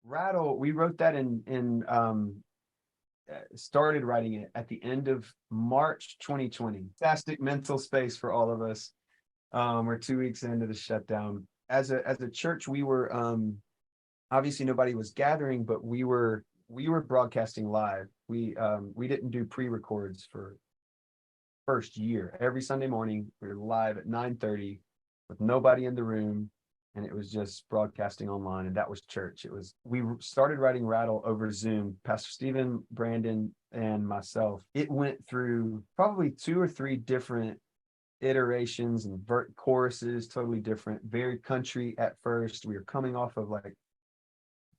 Rattle, we wrote that started writing it at the end of March 2020. Fantastic mental space for all of us. We're 2 weeks into the shutdown. As a church, we were obviously nobody was gathering, but we were broadcasting live. We didn't do pre-records for first year. Every Sunday morning, we were live at 9:30 with nobody in the room, and it was just broadcasting online, and that was church. It was we started writing Rattle over Zoom. Pastor Stephen, Brandon, and myself. It went through probably two or three different iterations and choruses, totally different, very country at first. We were coming off of like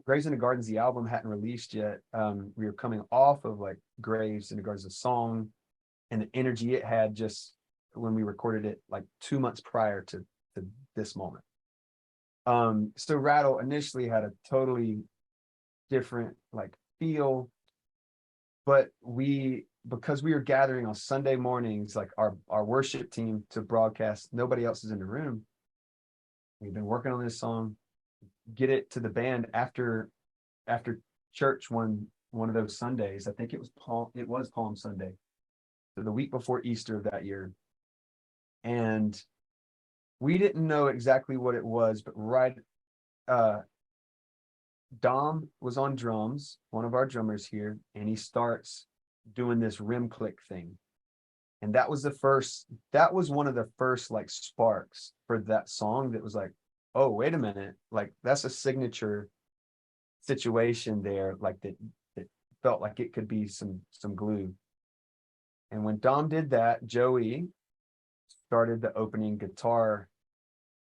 Graves in the Gardens, the album hadn't released yet. We were coming off of like Graves in the Gardens, a song, and the energy it had just when we recorded it like 2 months prior to this moment. So Rattle initially had a totally different like feel, but because we were gathering on Sunday mornings, like our worship team to broadcast, nobody else is in the room. We've been working on this song, get it to the band after church one of those Sundays. I think it was Palm Sunday, so the week before Easter of that year. And we didn't know exactly what it was, but Dom was on drums, one of our drummers here, and he starts doing this rim click thing. And that was one of the first like sparks for that song that was like, oh, wait a minute, like that's a signature situation there, like that felt like it could be some glue. And when Dom did that, Joey started the opening guitar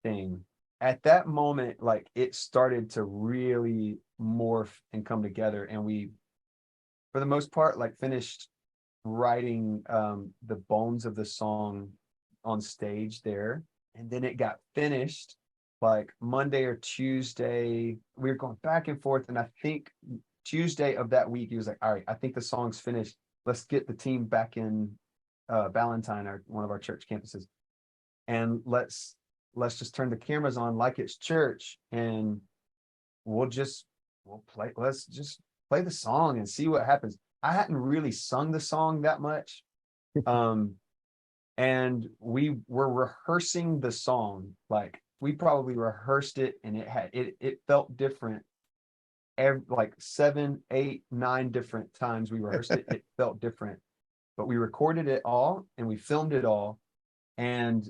thing. At that moment, like it started to really morph and come together, and we, for the most part, like finished writing the bones of the song on stage there, and then it got finished like Monday or Tuesday. We were going back and forth, and I think Tuesday of that week he was like, all right, I think the song's finished, let's get the team back in Ballantyne, one of our church campuses, and let's just turn the cameras on like it's church, and we'll play, let's just play the song and see what happens. I hadn't really sung the song that much. And we were rehearsing the song, like we probably rehearsed it, and it felt different like 7, 8, 9 different times we rehearsed it. It felt different, but we recorded it all and we filmed it all. And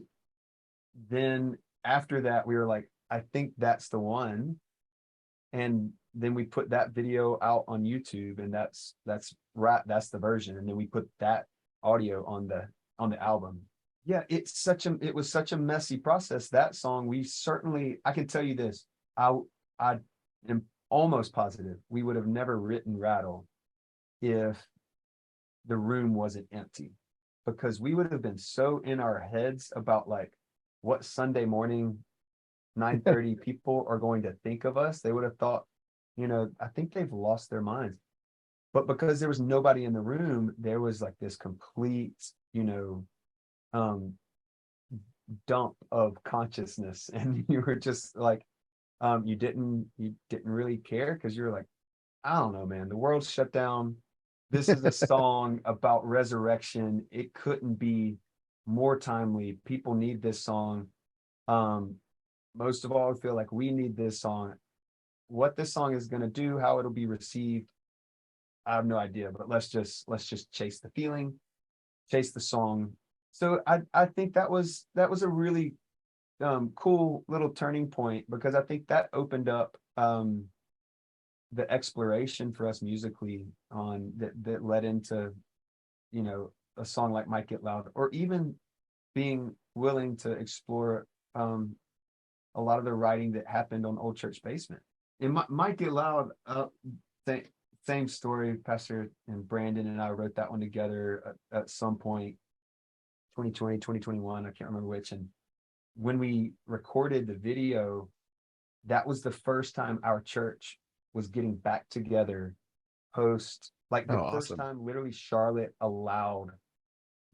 then after that, we were like, I think that's the one. And then we put that video out on YouTube, and that's the version. And then we put that audio on the album. Yeah, it was such a messy process. That song, I can tell you this, I am almost positive we would have never written Rattle if the room wasn't empty, because we would have been so in our heads about like what Sunday morning 9:30 people are going to think of us. They would have thought, I think they've lost their minds. But because there was nobody in the room, there was like this complete, dump of consciousness, and you were just like, you didn't really care, because you're like, I don't know, man, the world's shut down. This is a song about resurrection. It couldn't be more timely. People need this song. Most of all, I feel like we need this song. What this song is going to do, how it'll be received, I have no idea, but let's just chase the feeling, chase the song. So I think that was a really cool little turning point, because I think that opened up the exploration for us musically on that led into a song like Might Get Loud, or even being willing to explore a lot of the writing that happened on Old Church Basement. In Might Get Loud, same story. Pastor and Brandon and I wrote that one together at some point, 2020, 2021, I can't remember which. And when we recorded the video, that was the first time our church was getting back together post, like the first time literally Charlotte allowed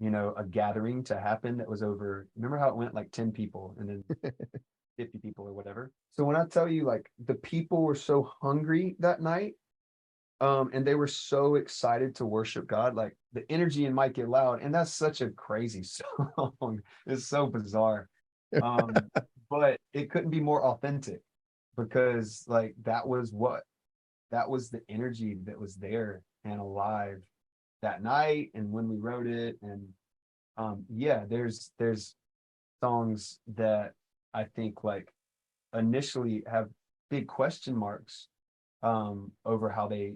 a gathering to happen that was over. Remember how it went like 10 people, and then 50 people or whatever. So when I tell you, like, the people were so hungry that night, and they were so excited to worship God, like the energy in Might Get Loud, and that's such a crazy song. It's so bizarre. Um, but it couldn't be more authentic because like that was the energy that was there and alive that night and when we wrote it. And yeah, there's songs that I think like initially have big question marks over how they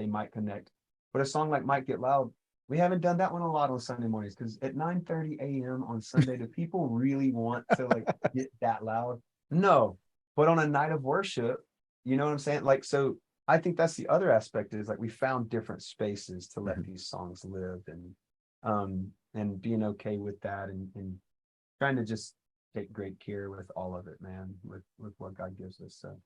might connect. But a song like Might Get Loud, we haven't done that one a lot on Sunday mornings because at 9:30 a.m. on Sunday, do people really want to like get that loud? No. But on a night of worship, you know what I'm saying? Like, so I think that's the other aspect is like we found different spaces to let these songs live and being okay with that and trying to just take great care with all of it, man, with what God gives us. So